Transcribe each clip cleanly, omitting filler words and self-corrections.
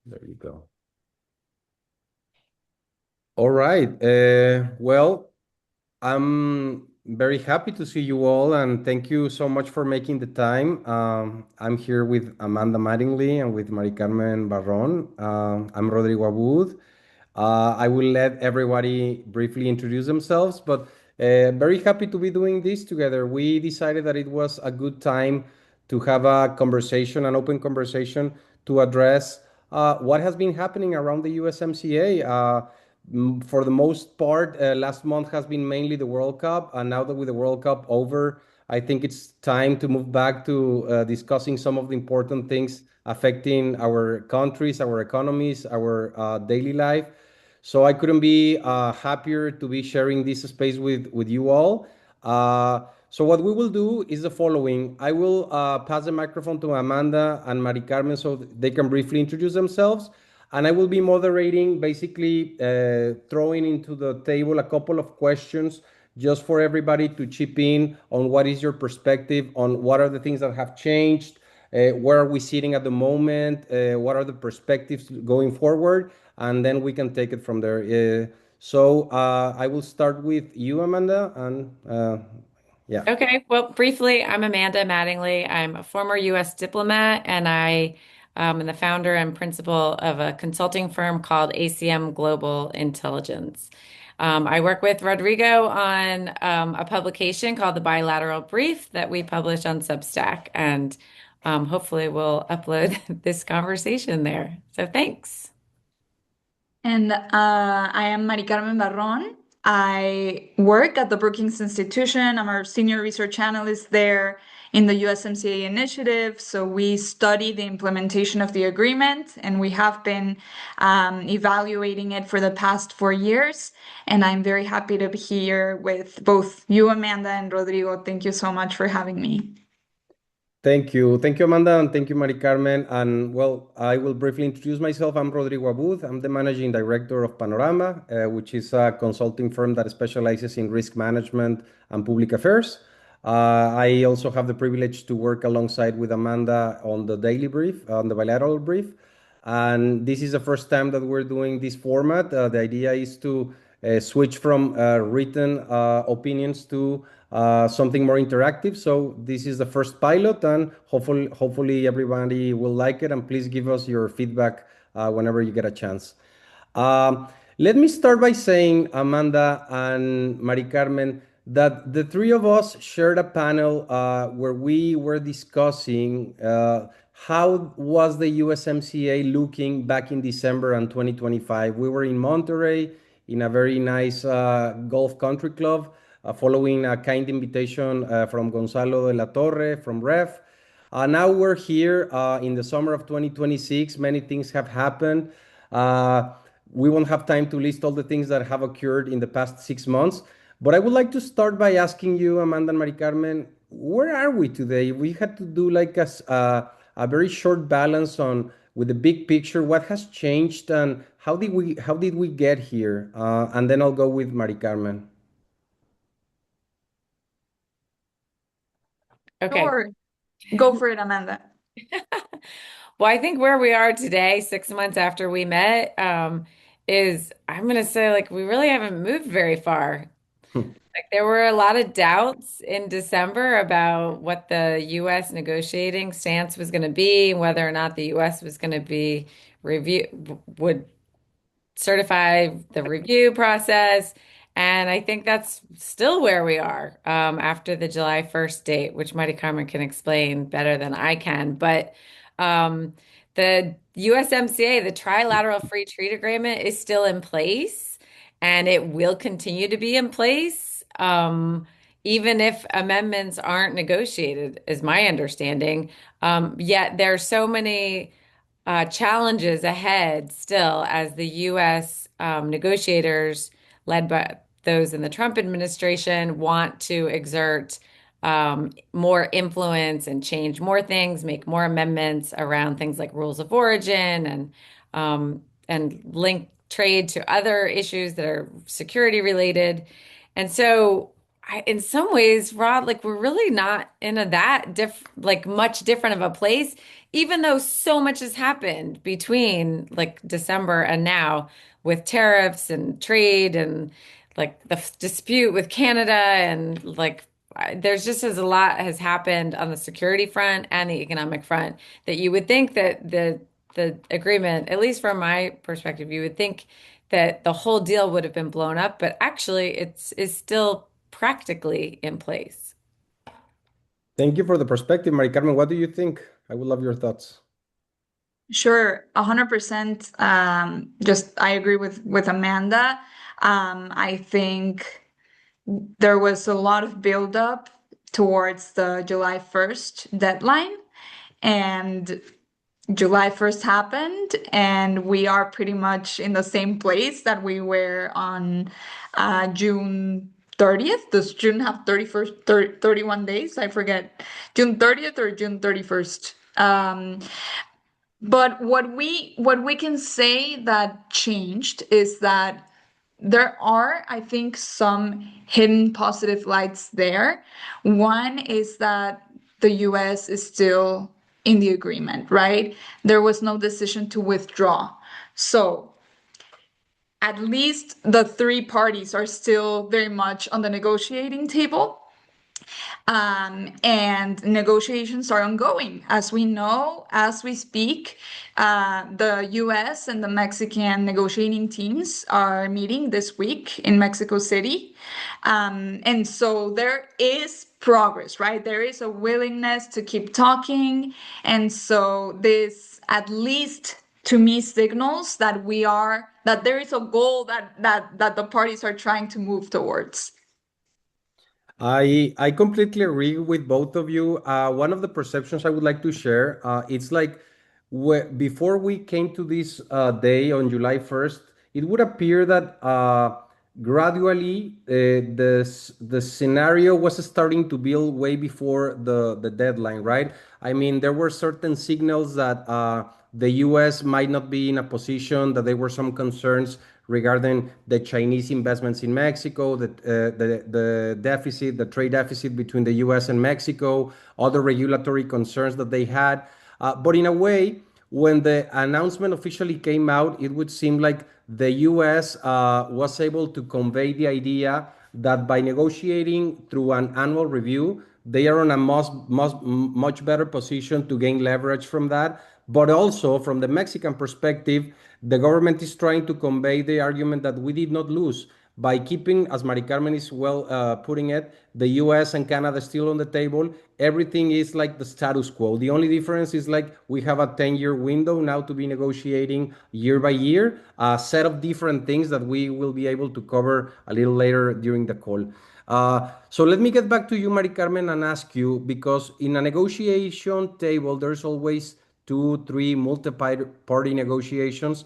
There you go. All right. Well, I'm very happy to see you all, and thank you so much for making the time. I'm here with Amanda Mattingly and with Maricarmen Barrón. I'm Rodrigo Abud. I will let everybody briefly introduce themselves, but very happy to be doing this together. We decided that it was a good time to have a conversation, an open conversation to address what has been happening around the USMCA. For the most part, last month has been mainly the World Cup, and now that with the World Cup over, I think it's time to move back to discussing some of the important things affecting our countries, our economies, our daily life. So I couldn't be happier to be sharing this space with you all. So what we will do is the following. I will pass the microphone to Amanda and Mari Carmen so they can briefly introduce themselves. And I will be moderating, basically throwing into the table a couple of questions just for everybody to chip in on what is your perspective on what are the things that have changed, where are we sitting at the moment, what are the perspectives going forward, and then we can take it from there. I will start with you, Amanda, and yeah. Okay, well, briefly, I'm Amanda Mattingly. I'm a former U.S. diplomat, and I am the founder and principal of a consulting firm called ACM Global Intelligence. I work with Rodrigo on a publication called the Bilateral Brief that we publish on Substack, and hopefully we'll upload this conversation there. So thanks. And I am Maricarmen Barrón. I work at the Brookings Institution. I'm a senior research analyst there in the USMCA initiative. So we study the implementation of the agreement, and we have been evaluating it for the past 4 years. And I'm very happy to be here with both you, Amanda, and Rodrigo. Thank you so much for having me. Thank you. Thank you, Amanda, and thank you, Mari Carmen. And well, I will briefly introduce myself. I'm Rodrigo Abud. I'm the managing director of Panorama, which is a consulting firm that specializes in risk management and public affairs. I also have the privilege to work alongside with Amanda on the daily brief, on the bilateral brief. And this is the first time that we're doing this format. The idea is to switch from written opinions to something more interactive. So this is the first pilot, and hopefully everybody will like it. And please give us your feedback whenever you get a chance. Let me start by saying, Amanda and Mari Carmen, that the three of us shared a panel where we were discussing how was the USMCA looking back in December and 2025. We were in Monterey in a very nice golf country club, following a kind invitation from Gonzalo de la Torre from REF. Now we're here in the summer of 2026. Many things have happened. Uh, we won't have time to list all the things that have occurred in the past 6 months. But I would like to start by asking you, Amanda and Mari Carmen, where are we today? We had to do like a very short balance on with the big picture, what has changed and how did we get here? And then I'll go with Mari Carmen. Okay. Sure. Go for it, Amanda. Well, I think where we are today, 6 months after we met, is I'm going to say like we really haven't moved very far. Like there were a lot of doubts in December about what the U.S. negotiating stance was going to be, whether or not the U.S. was going to be would certify the review process. And I think that's still where we are after the July 1st date, which Mighty Carmen can explain better than I can. But the USMCA, the Trilateral Free Trade Agreement, is still in place and it will continue to be in place, even if amendments aren't negotiated, is my understanding. Yet there are so many challenges ahead still as the U.S. Negotiators, led by those in the Trump administration, want to exert more influence and change more things, make more amendments around things like rules of origin and link trade to other issues that are security related. And so in some ways, Rod, like we're really not in a much different of a place, even though so much has happened between like December and now with tariffs and trade and like the dispute with Canada and like there's just as a lot has happened on the security front and the economic front that you would think that the agreement, at least from my perspective, you would think that the whole deal would have been blown up, but actually it's is still practically in place. Thank you for the perspective, Mari Carmen. What do you think? I would love your thoughts. Sure, 100%. Just I agree with Amanda. I think there was a lot of buildup towards the July 1st deadline, and July 1st happened, and we are pretty much in the same place that we were on June 30th. Does June have 31st, 31 days? I forget. June 30th or June 31st. But what we can say that changed is that there are, I think, some hidden positive lights there. One is that the US is still in the agreement, right? There was no decision to withdraw. So at least the three parties are still very much on the negotiating table. And negotiations are ongoing. As we know, as we speak, the US and the Mexican negotiating teams are meeting this week in Mexico City. And so there is progress, right? There is a willingness to keep talking. And so this at least to me signals that that there is a goal that the parties are trying to move towards. I completely agree with both of you. One of the perceptions I would like to share, it's like before we came to this day on July 1st, it would appear that gradually the scenario was starting to build way before the deadline, right? I mean, there were certain signals that the US might not be in a position, that there were some concerns regarding the Chinese investments in Mexico, the deficit, the trade deficit between the US and Mexico, other regulatory concerns that they had. But in a way, when the announcement officially came out, it would seem like the US was able to convey the idea that by negotiating through an annual review, they are in a much better position to gain leverage from that. But also, from the Mexican perspective, the government is trying to convey the argument that we did not lose by keeping, as Mari Carmen is well putting it, the US and Canada still on the table. Everything is like the status quo. The only difference is like we have a 10-year window now to be negotiating year by year, a set of different things that we will be able to cover a little later during the call. So let me get back to you, Mari Carmen, and ask you, because in a negotiation table, there's always two, three multi-party negotiations.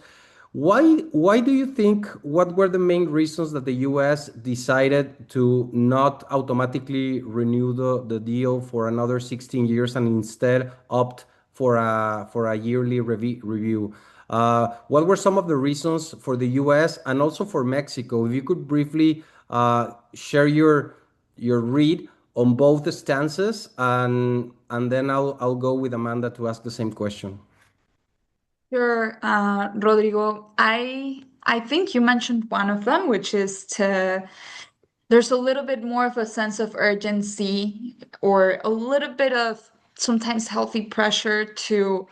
Why do you think, what were the main reasons that the US decided to not automatically renew the deal for another 16 years and instead opt for a yearly review? What were some of the reasons for the US and also for Mexico? If you could briefly share your read on both the stances, and then I'll go with Amanda to ask the same question. Sure, Rodrigo. I think you mentioned one of them, which is there's a little bit more of a sense of urgency or a little bit of sometimes healthy pressure to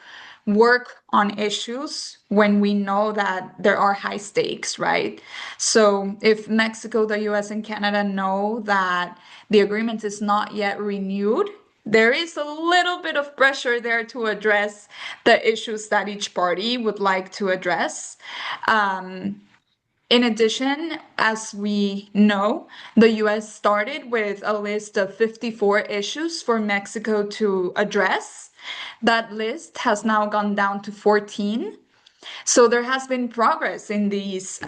work on issues when we know that there are high stakes, right? So if Mexico, the US, and Canada know that the agreement is not yet renewed, there is a little bit of pressure there to address the issues that each party would like to address. In addition, as we know, the US started with a list of 54 issues for Mexico to address. That list has now gone down to 14. So there has been progress in these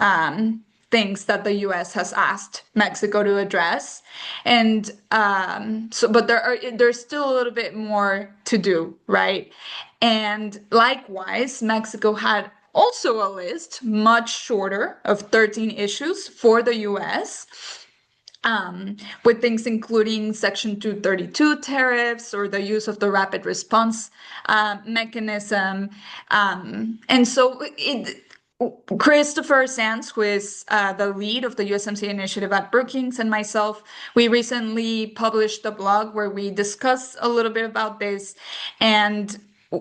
things that the US has asked Mexico to address. And but there's still a little bit more to do, right? And likewise, Mexico had also a list much shorter of 13 issues for the US. with things including Section 232 tariffs or the use of the rapid response mechanism. And so Christopher Sands, who is the lead of the USMCA initiative at Brookings, and myself, we recently published a blog where we discuss a little bit about this. And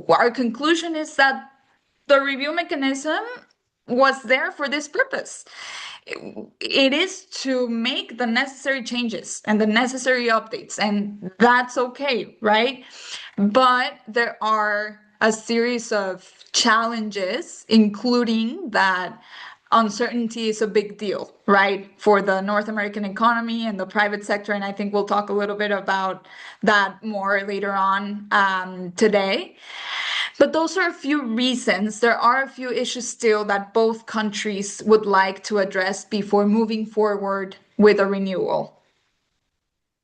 our conclusion is that the review mechanism was there for this purpose. It is to make the necessary changes and the necessary updates, and that's okay, right? But there are a series of challenges, including that uncertainty is a big deal, right, for the North American economy and the private sector. And I think we'll talk a little bit about that more later on today. But those are a few reasons. There are a few issues still that both countries would like to address before moving forward with a renewal.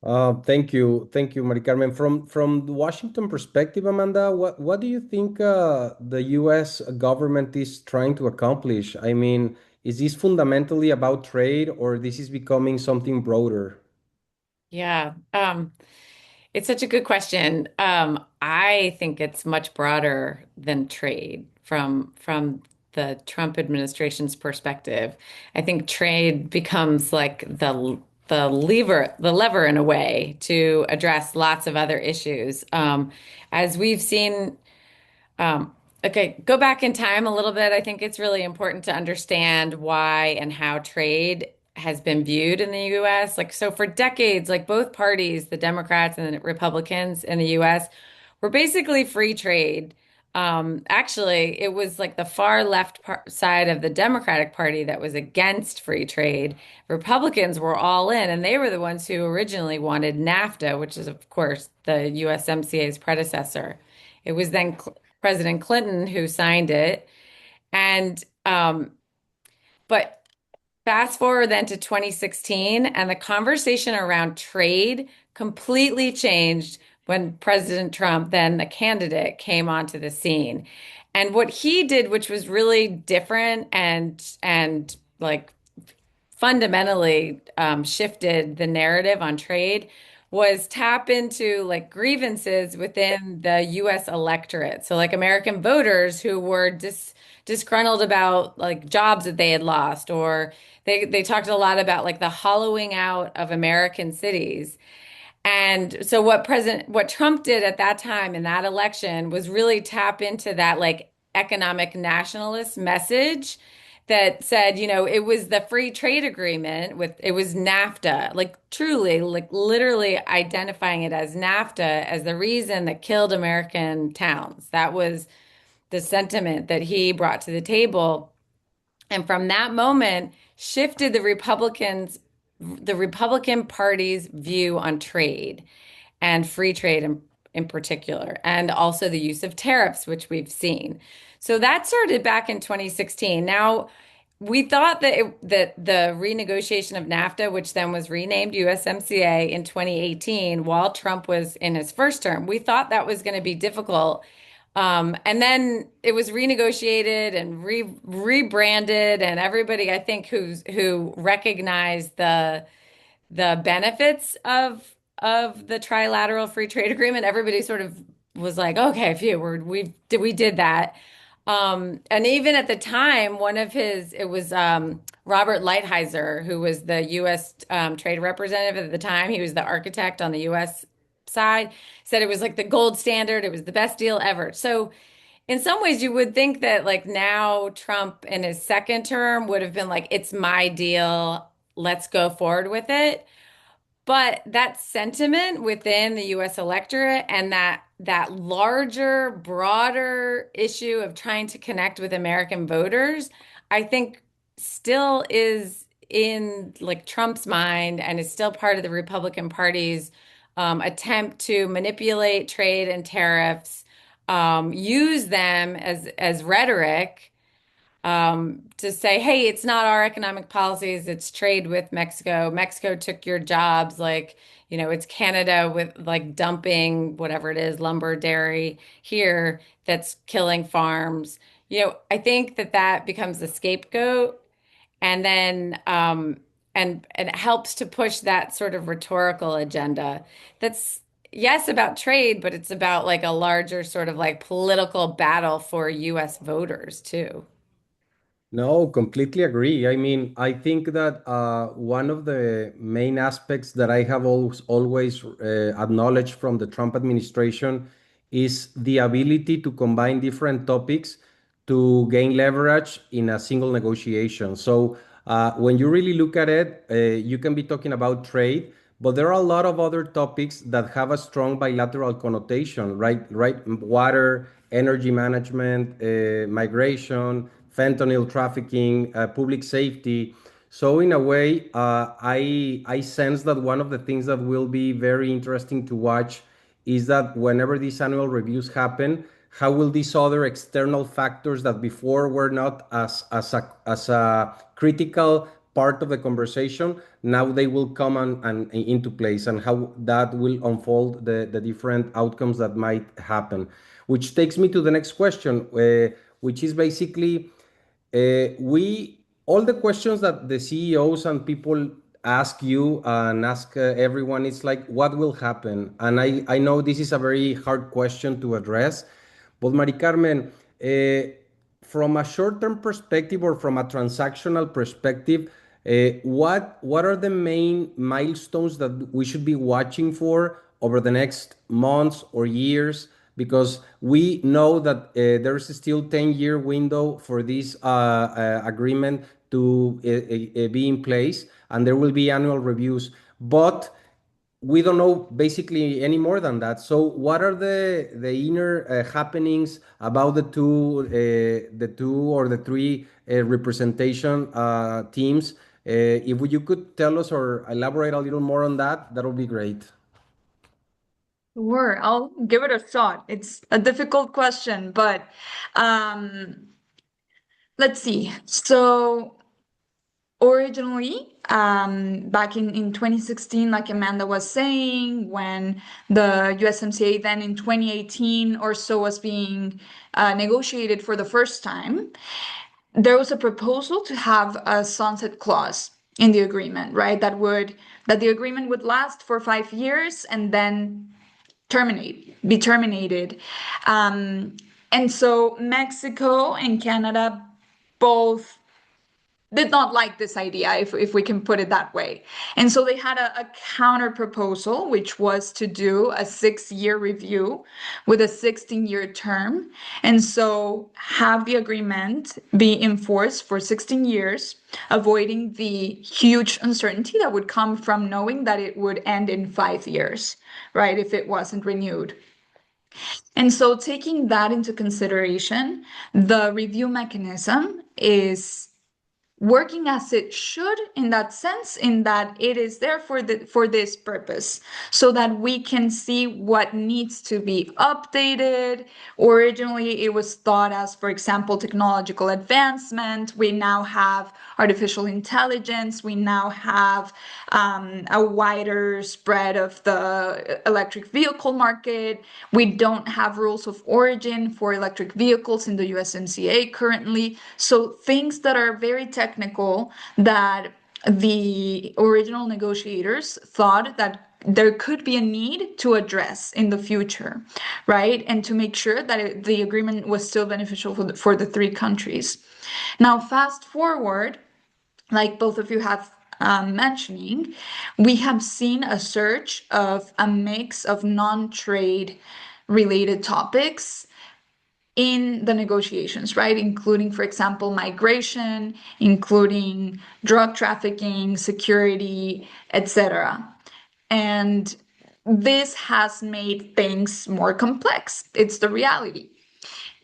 Thank you, Maricarmen. From the Washington perspective, Amanda, what do you think the U.S. government is trying to accomplish? I mean, is this fundamentally about trade, or this is becoming something broader? Yeah. It's such a good question. I think it's much broader than trade from the Trump administration's perspective. I think trade becomes like the lever in a way to address lots of other issues. As we've seen, okay, go back in time a little bit. I think it's really important to understand why and how trade has been viewed in the US. Like, so for decades, like both parties, the Democrats and the Republicans in the US, were basically free trade. Actually, it was like the far left side of the Democratic Party that was against free trade. Republicans were all in, and they were the ones who originally wanted NAFTA, which is, of course, the USMCA's predecessor. It was then President Clinton who signed it. And but fast forward then to 2016, and the conversation around trade completely changed when President Trump, then the candidate, came onto the scene. And what he did, which was really different and like fundamentally shifted the narrative on trade, was tap into like grievances within the US electorate. So like American voters who were disgruntled about like jobs that they had lost, or they talked a lot about like the hollowing out of American cities. And so what Trump did at that time in that election was really tap into that like economic nationalist message that said, it was the free trade agreement it was NAFTA, like truly, like literally identifying it as NAFTA as the reason that killed American towns. That was the sentiment that he brought to the table. And from that moment, shifted the Republican Party's view on trade and free trade in particular, and also the use of tariffs, which we've seen. So that started back in 2016. Now, we thought that the renegotiation of NAFTA, which then was renamed USMCA in 2018, while Trump was in his first term, we thought that was going to be difficult. And then it was renegotiated and rebranded, and everybody, I think, who recognized the benefits of the trilateral free trade agreement, everybody sort of was like, okay, phew, we did that. And even at the time, it was Robert Lighthizer, who was the U.S. Trade representative at the time. He was the architect on the U.S. side, said it was like the gold standard. It was the best deal ever. So in some ways, you would think that like now Trump in his second term would have been like, it's my deal. Let's go forward with it. But that sentiment within the US electorate and that larger, broader issue of trying to connect with American voters, I think still is in like Trump's mind and is still part of the Republican Party's attempt to manipulate trade and tariffs, use them as rhetoric to say, hey, it's not our economic policies, it's trade with Mexico. Mexico took your jobs, like, it's Canada with like dumping whatever it is, lumber, dairy here that's killing farms. I think that becomes the scapegoat. And then and it helps to push that sort of rhetorical agenda that's, yes, about trade, but it's about like a larger sort of like political battle for US voters too. No, completely agree. I mean, I think that one of the main aspects that I have always acknowledged from the Trump administration is the ability to combine different topics to gain leverage in a single negotiation. So when you really look at it, you can be talking about trade, but there are a lot of other topics that have a strong bilateral connotation, right? Right, water, energy management, migration, fentanyl trafficking, public safety. So in a way, I sense that one of the things that will be very interesting to watch is that whenever these annual reviews happen, how will these other external factors that before were not as a critical part of the conversation, now they will come and into place, and how that will unfold the different outcomes that might happen. Which takes me to the next question, which is basically we all the questions that the CEOs and people ask you and ask everyone, it's like, what will happen? And I know this is a very hard question to address, but Mari Carmen, from a short-term perspective or from a transactional perspective, what are the main milestones that we should be watching for over the next months or years? Because we know that there's still 10-year window for this agreement to be in place, and there will be annual reviews. But we don't know basically any more than that. So what are the inner happenings about the two or the three representation teams? If you could tell us or elaborate a little more on that, that would be great. Sure, I'll give it a shot. It's a difficult question, but um, let's see. So originally, back in 2016, like Amanda was saying, when the USMCA then in 2018 or so was being negotiated for the first time, there was a proposal to have a sunset clause in the agreement, right? That the agreement would last for 5 years and then be terminated. And so Mexico and Canada both did not like this idea, if we can put it that way. And so they had a counter proposal, which was to do a 6-year review with a 16-year term. And so have the agreement be enforced for 16 years, avoiding the huge uncertainty that would come from knowing that it would end in 5 years, right, if it wasn't renewed. And so taking that into consideration, the review mechanism is working as it should, in that sense, in that it is there for this purpose, so that we can see what needs to be updated. Originally it was thought as, for example, technological advancement. We now have artificial intelligence. We now have a wider spread of the electric vehicle market. We don't have rules of origin for electric vehicles in the USMCA currently. So things that are very technical, that the original negotiators thought that there could be a need to address in the future, right? And to make sure that the agreement was still beneficial for the three countries. Now, fast forward, like both of you have mentioning, we have seen a surge of a mix of non-trade related topics in the negotiations, right? Including, for example, migration, including drug trafficking, security, etc. And this has made things more complex. It's the reality.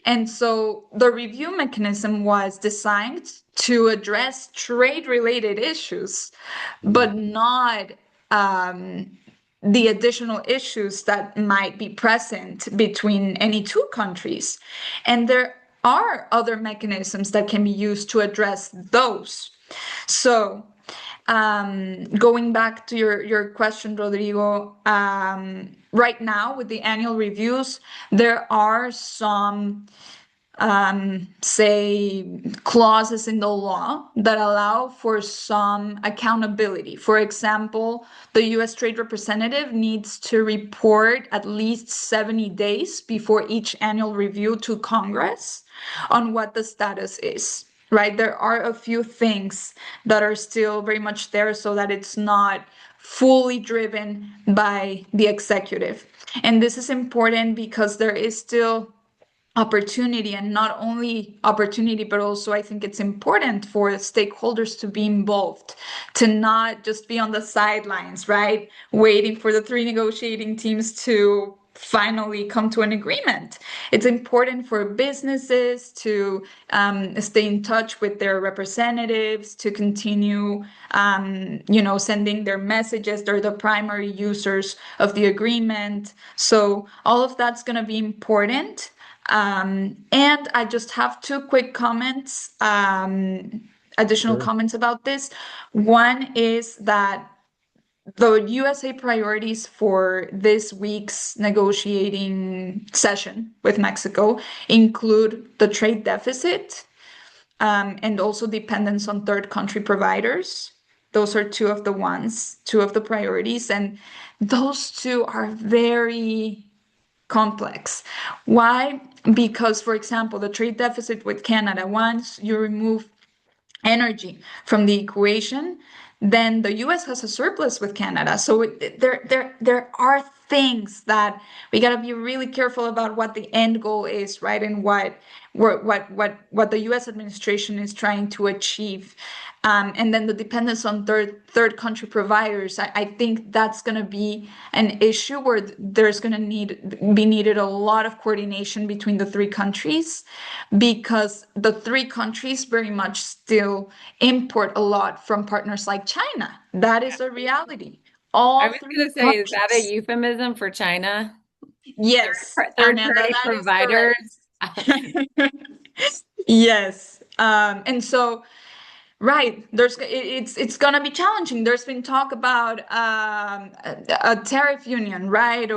And so the review mechanism was designed to address trade-related issues, but not the additional issues that might be present between any two countries. And there are other mechanisms that can be used to address those. So going back to your question, Rodrigo, right now with the annual reviews, there are some say, clauses in the law that allow for some accountability. For example, the US Trade Representative needs to report at least 70 days before each annual review to Congress on what the status is. Right? There are a few things that are still very much there so that it's not fully driven by the executive. And this is important because there is still opportunity, and not only opportunity, but also I think it's important for stakeholders to be involved, to not just be on the sidelines, right? Waiting for the three negotiating teams to finally come to an agreement. It's important for businesses to stay in touch with their representatives, to continue, sending their messages. They're the primary users of the agreement. So all of that's going to be important. And I just have two quick comments, additional Sure. comments about this. One is that the USA priorities for this week's negotiating session with Mexico include the trade deficit, and also dependence on third country providers. Those are two of the priorities, and those two are very complex. Why? Because, for example, the trade deficit with Canada, once you remove energy from the equation, then the US has a surplus with Canada. So there are things that we got to be really careful about what the end goal is, right? And what the US administration is trying to achieve. And then the dependence on third country providers, I think that's going to be an issue where there's going to be needed a lot of coordination between the three countries, because the three countries very much still import a lot from partners like China. That is a reality. I All was three going to say, is that a countries. euphemism for China? Yes, Fernanda, Third-party that is providers? correct. Yes. And so, right, it's gonna be challenging. There's been talk about a tariff union, right?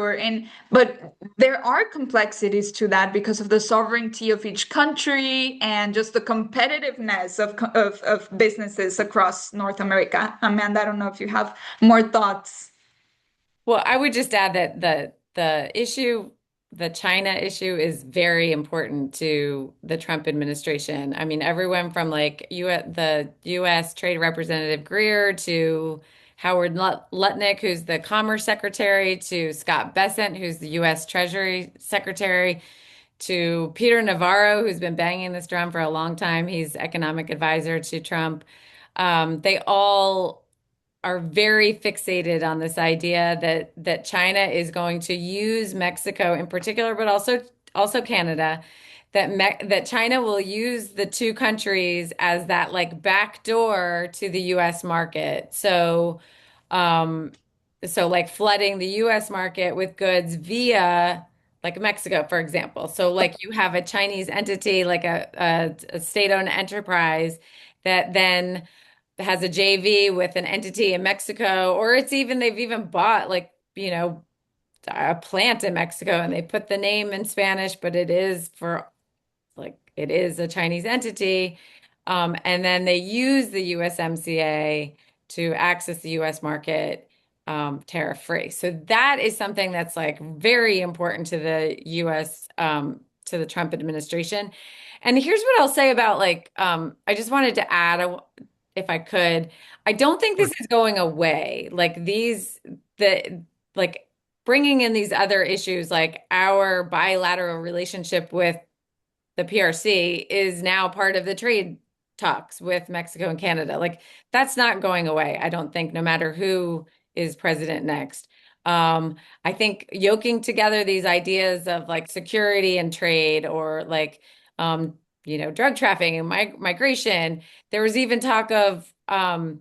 But there are complexities to that because of the sovereignty of each country and just the competitiveness of businesses across North America. Amanda, I don't know if you have more thoughts. Well, I would just add that the China issue is very important to the Trump administration. I mean, everyone from like the U.S. Trade Representative Greer to Howard Lutnick, who's the Commerce Secretary, to Scott Bessent, who's the U.S. Treasury Secretary, to Peter Navarro, who's been banging this drum for a long time. He's economic advisor to Trump. They all are very fixated on this idea that China is going to use Mexico in particular, but also Canada, that China will use the two countries as that like back door to the US market. Um, so like flooding the US market with goods via like Mexico, for example. So like you have a Chinese entity, like a state-owned enterprise that then has a JV with an entity in Mexico, or they've even bought like, a plant in Mexico and they put the name in Spanish, but it is a Chinese entity. And then they use the USMCA to access the US market tariff free. So that is something that's like very important to the US, to the Trump administration. And here's what I'll say about I just wanted to add, if I could, I don't think this is going away. Like bringing in these other issues, like our bilateral relationship with the PRC is now part of the trade talks with Mexico and Canada. Like that's not going away, I don't think, no matter who is president next. I think yoking together these ideas of like security and trade, or drug trafficking and migration. There was even talk of the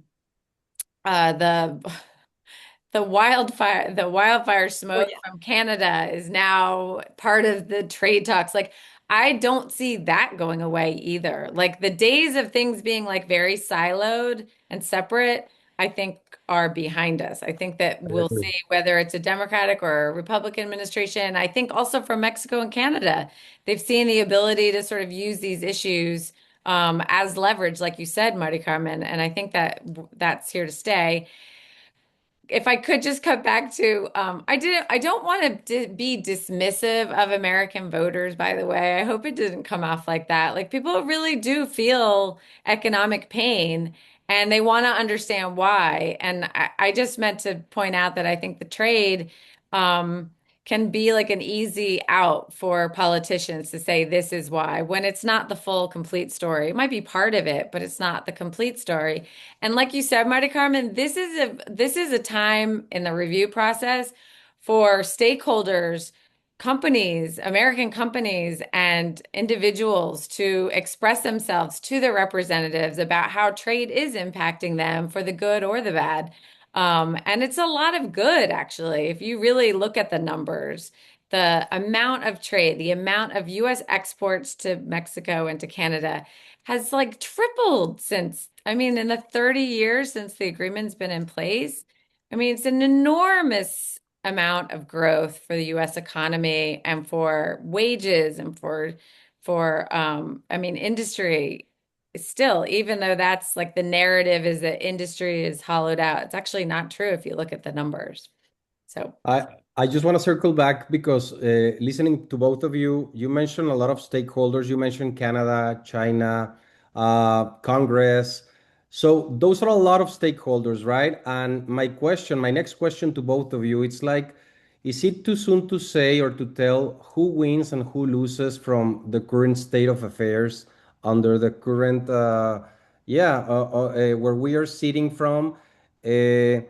wildfire Oh, smoke from Canada is now part of the trade talks. Like, I don't see that going away either. Like the days of things being like very siloed and separate, I think are behind us. I think that I we'll agree. see whether it's a Democratic or a Republican administration. I think also from Mexico and Canada, they've seen the ability to sort of use these issues as leverage, like you said, Maricarmen, and I think that that's here to stay. If I could just cut back to, I don't want to be dismissive of American voters, by the way. I hope it didn't come off like that. Like people really do feel economic pain and they want to understand why. And I just meant to point out that I think the trade, um, can be like an easy out for politicians to say this is why, when it's not the full, complete story. It might be part of it, but it's not the complete story. And like you said, Marty Carmen, this is a time in the review process for stakeholders, companies, American companies, and individuals to express themselves to their representatives about how trade is impacting them for the good or the bad. And it's a lot of good, actually, if you really look at the numbers. The amount of trade, the amount of US exports to Mexico and to Canada has like tripled since, I mean, in the 30 years since the agreement's been in place. I mean, it's an enormous amount of growth for the US economy and for wages and for I mean, industry still, even though that's like the narrative is that industry is hollowed out, it's actually not true if you look at the numbers. So, I I just want to circle back because listening to both of you, you mentioned a lot of stakeholders. You mentioned Canada, China, Congress. So those are a lot of stakeholders, right? And my next question to both of you, it's like, is it too soon to say or to tell who wins and who loses from the current state of affairs under the current, where we are sitting from? Uh,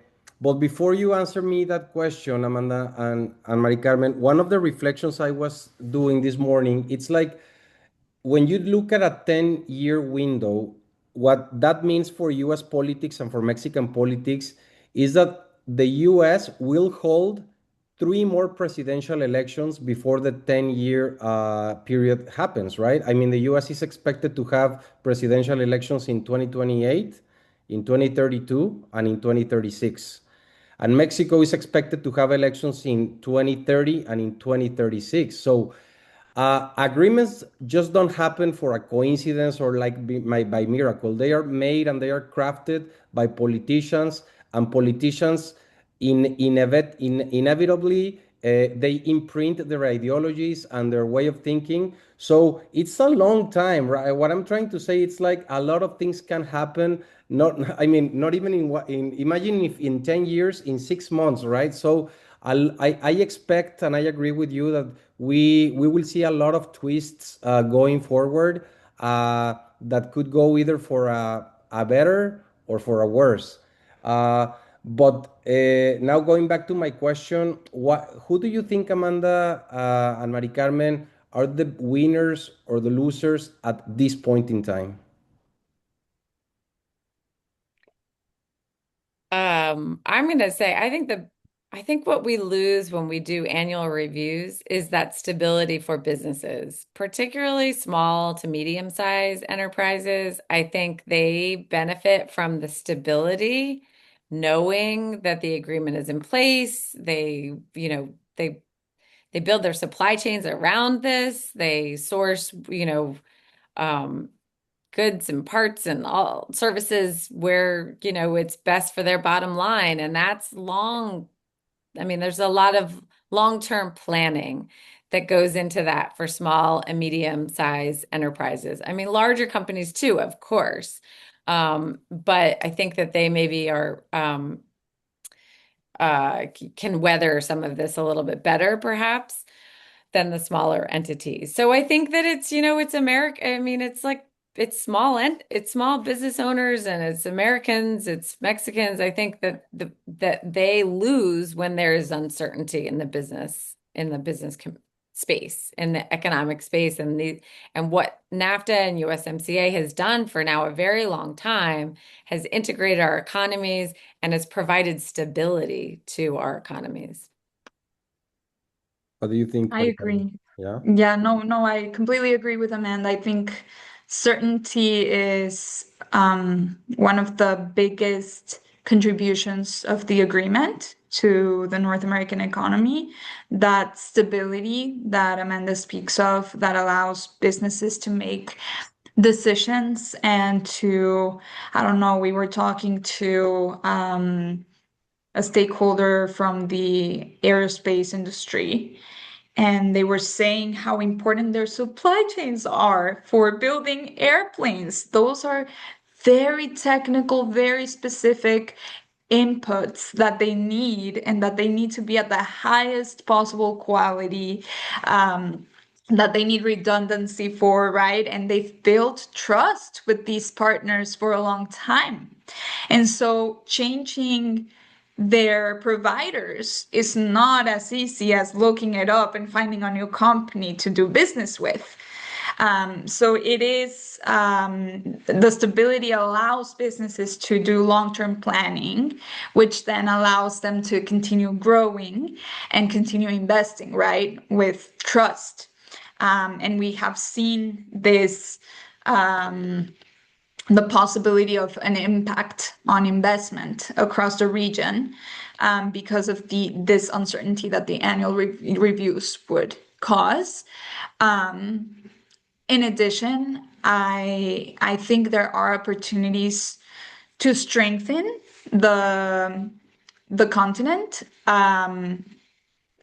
but before you answer me that question, Amanda and Mari Carmen, one of the reflections I was doing this morning, it's like when you look at a 10-year window, what that means for US politics and for Mexican politics is that the US will hold three more presidential elections before the 10-year period happens, right? I mean, the US is expected to have presidential elections in 2028, in 2032, and in 2036. And Mexico is expected to have elections in 2030 and in 2036. So agreements just don't happen for a coincidence or like by miracle. They are made and they are crafted by politicians, and politicians inevitably they imprint their ideologies and their way of thinking. So it's a long time, right? What I'm trying to say, it's like a lot of things can happen. Not, I mean, not even in what in imagine if in 10 years, in 6 months, right? So I expect and I agree with you that we will see a lot of twists going forward that could go either for a better or for a worse. But now going back to my question, who do you think, Amanda and Mari Carmen, are the winners or the losers at this point in time? I'm gonna say I think what we lose when we do annual reviews is that stability for businesses, particularly small to medium-sized enterprises. I think they benefit from the stability, knowing that the agreement is in place. They build their supply chains around this. They source, um, goods and parts and all services where, it's best for their bottom line. And that's long. I mean, there's a lot of long-term planning that goes into that for small and medium-sized enterprises. I mean, larger companies too, of course. But I think that they maybe are can weather some of this a little bit better, perhaps, than the smaller entities. So I think that it's America. I mean, it's like it's small business owners and it's Americans, it's Mexicans. I think that they lose when there is uncertainty in the space, in the economic space, and what NAFTA and USMCA has done for now a very long time has integrated our economies and has provided stability to our economies. What do you think, I Mari Carmen? agree. Yeah. Yeah, no, I completely agree with Amanda. I think certainty is one of the biggest contributions of the agreement to the North American economy, that stability that Amanda speaks of that allows businesses to make decisions and to, I don't know, we were talking to a stakeholder from the aerospace industry, and they were saying how important their supply chains are for building airplanes. Those are very technical, very specific inputs that they need, and that they need to be at the highest possible quality. That they need redundancy for, right? And they've built trust with these partners for a long time. And so changing their providers is not as easy as looking it up and finding a new company to do business with. So it is, the stability allows businesses to do long-term planning, which then allows them to continue growing and continue investing, right, with trust. And we have seen this, the possibility of an impact on investment across the region, because of this uncertainty that the annual reviews would cause. In addition, I think there are opportunities to strengthen the continent.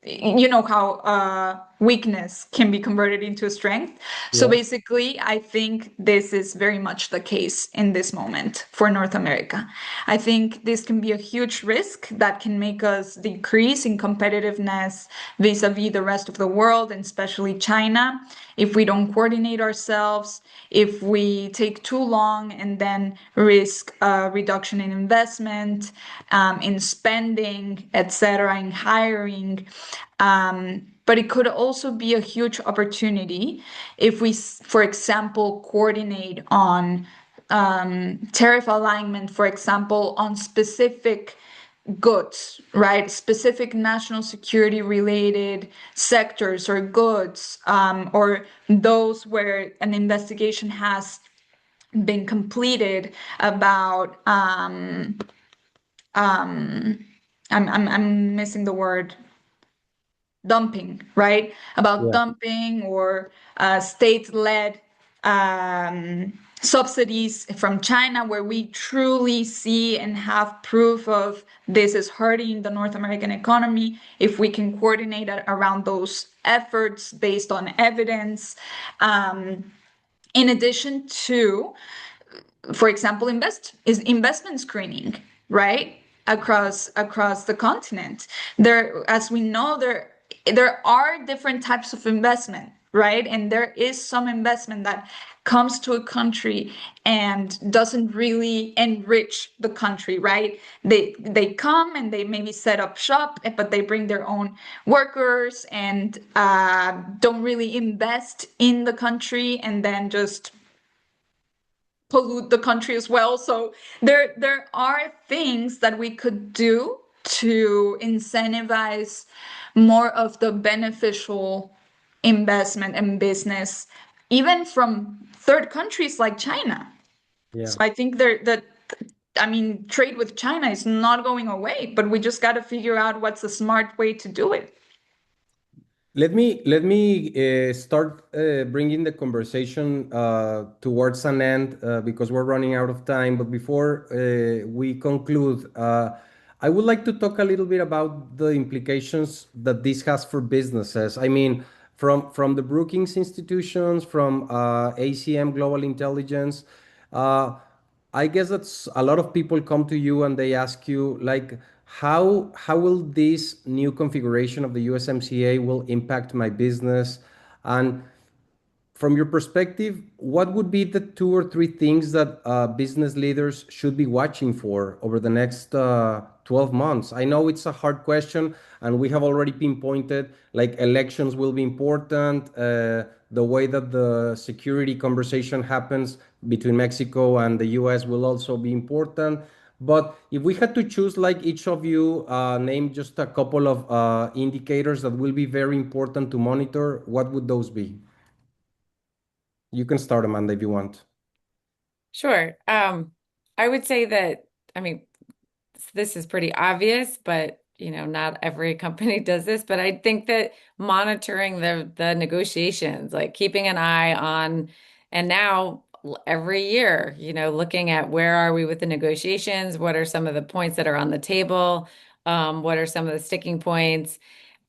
You know how weakness can be converted into strength. So Yeah. basically, I think this is very much the case in this moment for North America. I think this can be a huge risk that can make us decrease in competitiveness vis-a-vis the rest of the world, and especially China, if we don't coordinate ourselves, if we take too long and then risk a reduction in investment, in spending, etc., in hiring. But it could also be a huge opportunity if we, for example, coordinate on tariff alignment, for example, on specific goods, right? Specific national security related sectors or goods, or those where an investigation has been completed about, I'm missing the word, dumping, right? About Yeah. dumping or state-led subsidies from China, where we truly see and have proof of this is hurting the North American economy. If we can coordinate around those efforts based on evidence, in addition to, for example, investment screening, right? Across the continent. There, as we know, there are different types of investment, right? And there is some investment that comes to a country and doesn't really enrich the country, right? They come and they maybe set up shop, but they bring their own workers and don't really invest in the country, and then just pollute the country as well. So there are things that we could do to incentivize more of the beneficial investment and business, even from third countries like China. Yeah. So I think that, I mean, trade with China is not going away, but we just got to figure out what's the smart way to do it. Let me start bringing the conversation towards an end because we're running out of time. But before we conclude, I would like to talk a little bit about the implications that this has for businesses. I mean, from the Brookings institutions, from ACM Global Intelligence. I guess that's a lot of people come to you and they ask you like, how will this new configuration of the USMCA will impact my business? And from your perspective, what would be the two or three things that business leaders should be watching for over the next 12 months? I know it's a hard question, and we have already pinpointed like elections will be important, the way that the security conversation happens between Mexico and the US will also be important. But if we had to choose, like each of you name just a couple of indicators that will be very important to monitor, what would those be? You can start, Amanda, if you want. Sure. I would say that, I mean, this is pretty obvious, but not every company does this. But I think that monitoring the negotiations, like keeping an eye on, and now every year, looking at where are we with the negotiations, what are some of the points that are on the table, what are some of the sticking points,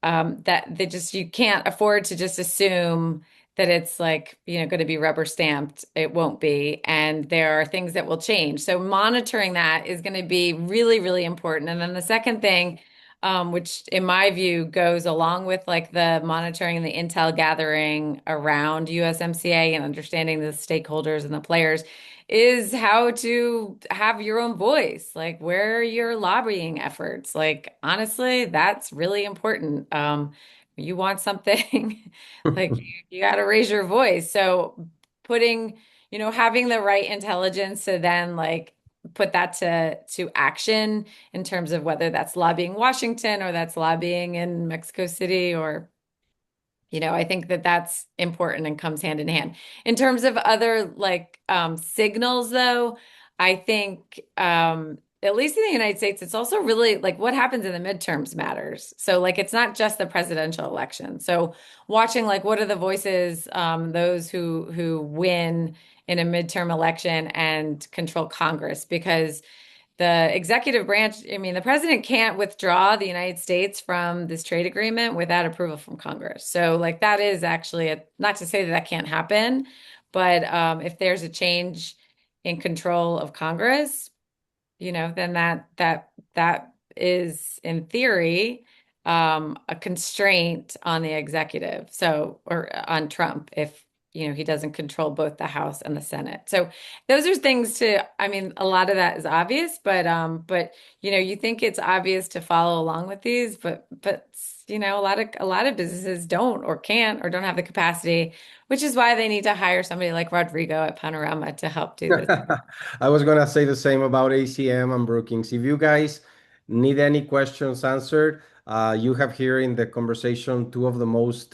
that they just you can't afford to just assume that it's like, going to be rubber stamped. It won't be. And there are things that will change. So monitoring that is going to be really, really important. And then the second thing, which in my view goes along with like the monitoring and the intel gathering around USMCA and understanding the stakeholders and the players, is how to have your own voice. Like, where are your lobbying efforts? Like, honestly, that's really important. You want something, like you got to raise your voice. So putting, having the right intelligence to then like put that to action in terms of whether that's lobbying Washington or that's lobbying in Mexico City, or I think that that's important and comes hand in hand. In terms of other like signals, though, I think at least in the United States, it's also really like what happens in the midterms matters. So like it's not just the presidential election. So watching like what are the voices, those who win in a midterm election and control Congress, because the executive branch, I mean, the president can't withdraw the United States from this trade agreement without approval from Congress. So, like, that is actually not to say that that can't happen, but if there's a change in control of Congress, then that is in theory a constraint on the executive. So, or on Trump, if he doesn't control both the House and the Senate. So those are things I mean, a lot of that is obvious, but you think it's obvious to follow along with these, but a lot of businesses don't or can't or don't have the capacity, which is why they need to hire somebody like Rodrigo at Panorama to help do this. I was gonna say the same about ACM and Brookings. If you guys need any questions answered, you have here in the conversation two of the most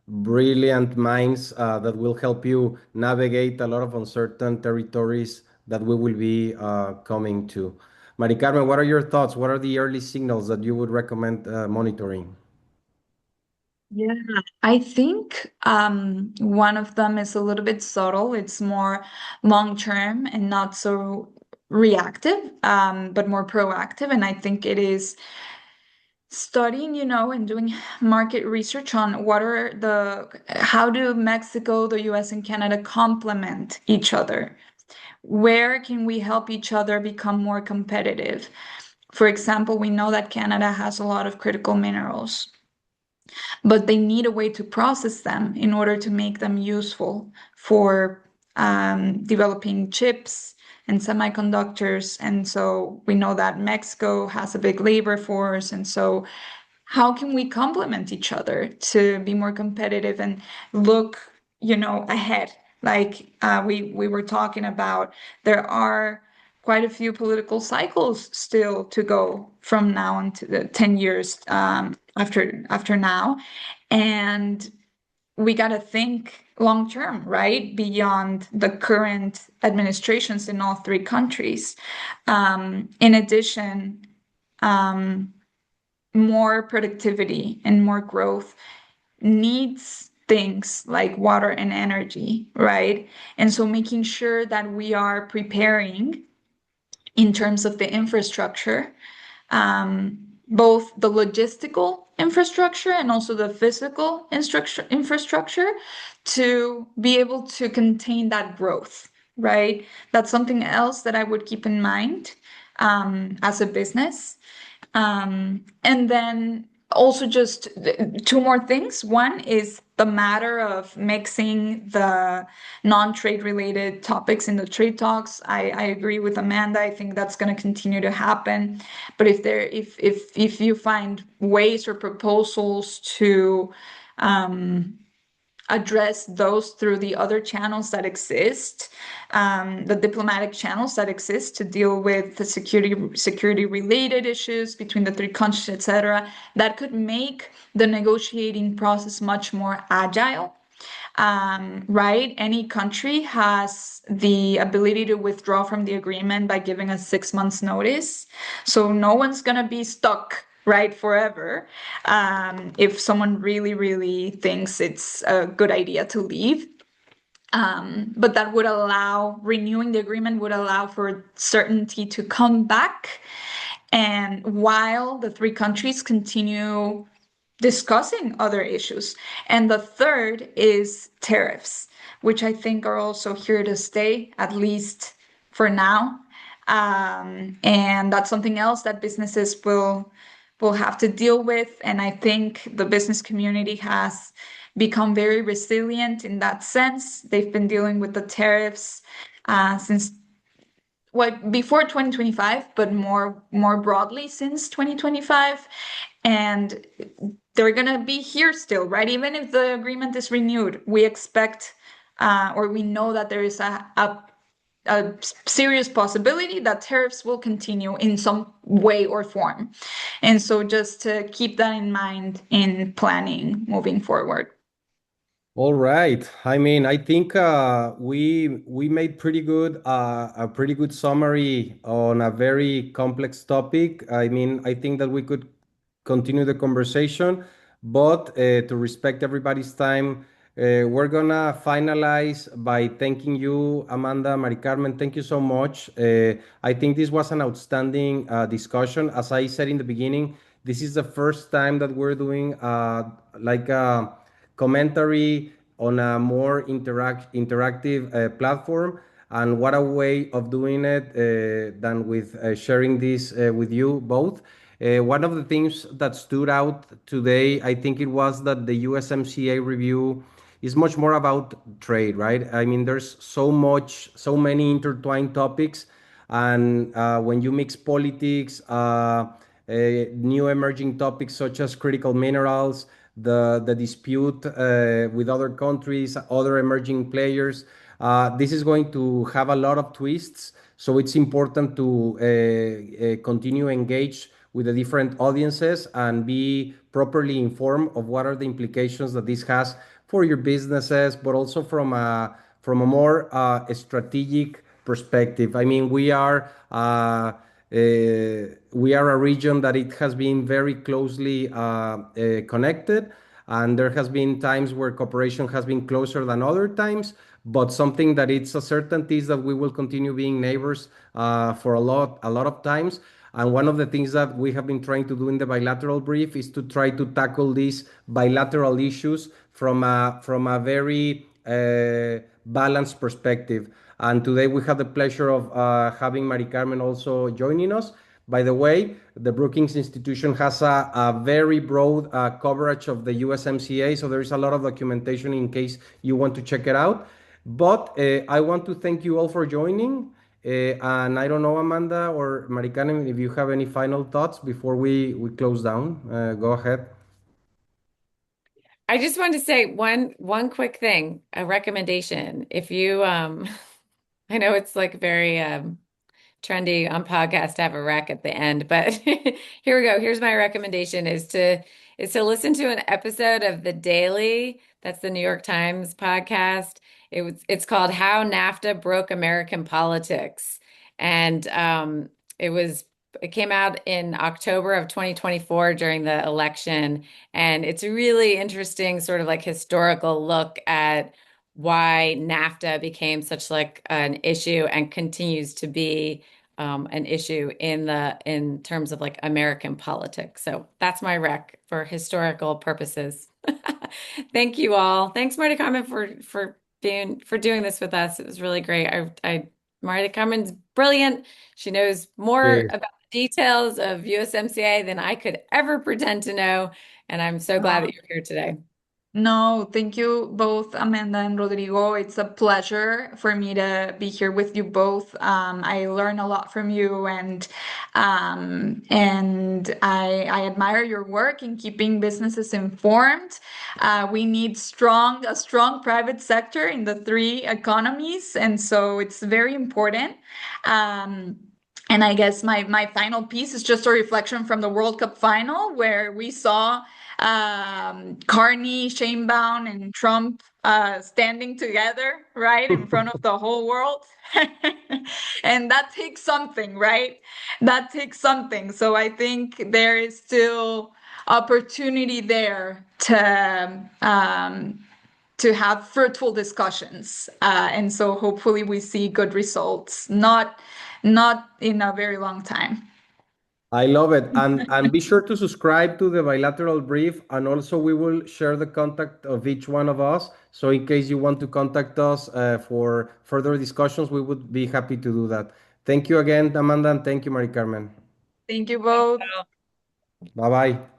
brilliant minds that will help you navigate a lot of uncertain territories that we will be coming to. Mari Carmen, what are your thoughts? What are the early signals that you would recommend monitoring? Yeah, I think one of them is a little bit subtle. It's more long term and not so reactive, but more proactive. And I think it is studying, and doing market research on how do Mexico, the US, and Canada complement each other? Where can we help each other become more competitive? For example, we know that Canada has a lot of critical minerals, but they need a way to process them in order to make them useful for developing chips and semiconductors. And so we know that Mexico has a big labor force. And so how can we complement each other to be more competitive and look, ahead? Like we were talking about, there are quite a few political cycles still to go from now until the 10 years after now. And we got to think long term, right? Beyond the current administrations in all three countries. In addition, more productivity and more growth needs things like water and energy, right? And so making sure that we are preparing in terms of the infrastructure, both the logistical infrastructure and also the physical infrastructure to be able to contain that growth, right? That's something else that I would keep in mind as a business. And then also just two more things. One is the matter of mixing the non-trade related topics in the trade talks. I agree with Amanda. I think that's going to continue to happen. But if you find ways or proposals to address those through the other channels that exist, the diplomatic channels that exist to deal with the security related issues between the three countries, etc., that could make the negotiating process much more agile. right? Any country has the ability to withdraw from the agreement by giving a 6 months notice. So no one's going to be stuck, right, forever. If someone really, really thinks it's a good idea to leave. But that would allow, renewing the agreement would allow for certainty to come back. And while the three countries continue discussing other issues. And the third is tariffs, which I think are also here to stay, at least for now. And that's something else that businesses will have to deal with. And I think the business community has become very resilient in that sense. They've been dealing with the tariffs since before 2025, but more broadly since 2025. And they're going to be here still, right? Even if the agreement is renewed, we expect or we know that there is a serious possibility that tariffs will continue in some way or form. And so just to keep that in mind in planning moving forward. All right. I mean, I think we made a pretty good summary on a very complex topic. I mean, I think that we could continue the conversation, but to respect everybody's time, we're gonna finalize by thanking you, Amanda, Maricarmen. Thank you so much. I think this was an outstanding discussion. As I said in the beginning, this is the first time that we're doing like a commentary on a more interactive platform. And what a way of doing it than with sharing this with you both. One of the things that stood out today, I think it was that the USMCA review is much more about trade, right? I mean, there's so many intertwined topics. And when you mix politics, new emerging topics such as critical minerals, the dispute with other countries, other emerging players. This is going to have a lot of twists, so it's important to continue engage with the different audiences and be properly informed of what are the implications that this has for your businesses, but also from a more strategic perspective. I mean, we are a region that it has been very closely connected, and there has been times where cooperation has been closer than other times. But something that it's a certainty is that we will continue being neighbors for a lot of times. And one of the things that we have been trying to do in the bilateral brief is to try to tackle these bilateral issues from a very balanced perspective. And today we have the pleasure of having Maricarmen also joining us. By the way, the Brookings institution has a very broad coverage of the USMCA, so there is a lot of documentation in case you want to check it out. But I want to thank you all for joining. And I don't know, Amanda or Maricarmen, if you have any final thoughts before we close down. Go ahead. I just wanted to say one quick thing, a recommendation. If you I know it's like very trendy on podcast to have a rec at the end, but here we go. Here's my recommendation is to listen to an episode of The Daily. That's the New York Times podcast. It's called How NAFTA Broke American Politics. And it came out in October of 2024 during the election. And it's a really interesting sort of like historical look at why NAFTA became such like an issue and continues to be an issue in terms of like American politics. So that's my rec for historical purposes. Thank you all. Thanks, Marty Carmen, for doing this with us. It was really great. Marty Carmen's brilliant. She knows more Yes. about the details of USMCA than I could ever pretend to know. And I'm so glad that you're here today. No, thank you both, Amanda and Rodrigo. It's a pleasure for me to be here with you both. I learn a lot from you, and I admire your work in keeping businesses informed. We need a strong private sector in the three economies, and so it's very important. And I guess my final piece is just a reflection from the World Cup final, where we saw Carney, Sheinbaum, and Trump standing together, right, in front of the whole world. And that takes something, right? That takes something. So I think there is still opportunity there to have fruitful discussions. And so hopefully we see good results, not in a very long time. I love it. And be sure to subscribe to the bilateral brief. And also we will share the contact of each one of us. So in case you want to contact us for further discussions, we would be happy to do that. Thank you again, Amanda, and thank you, Mari Carmen. Thank you both. Bye bye.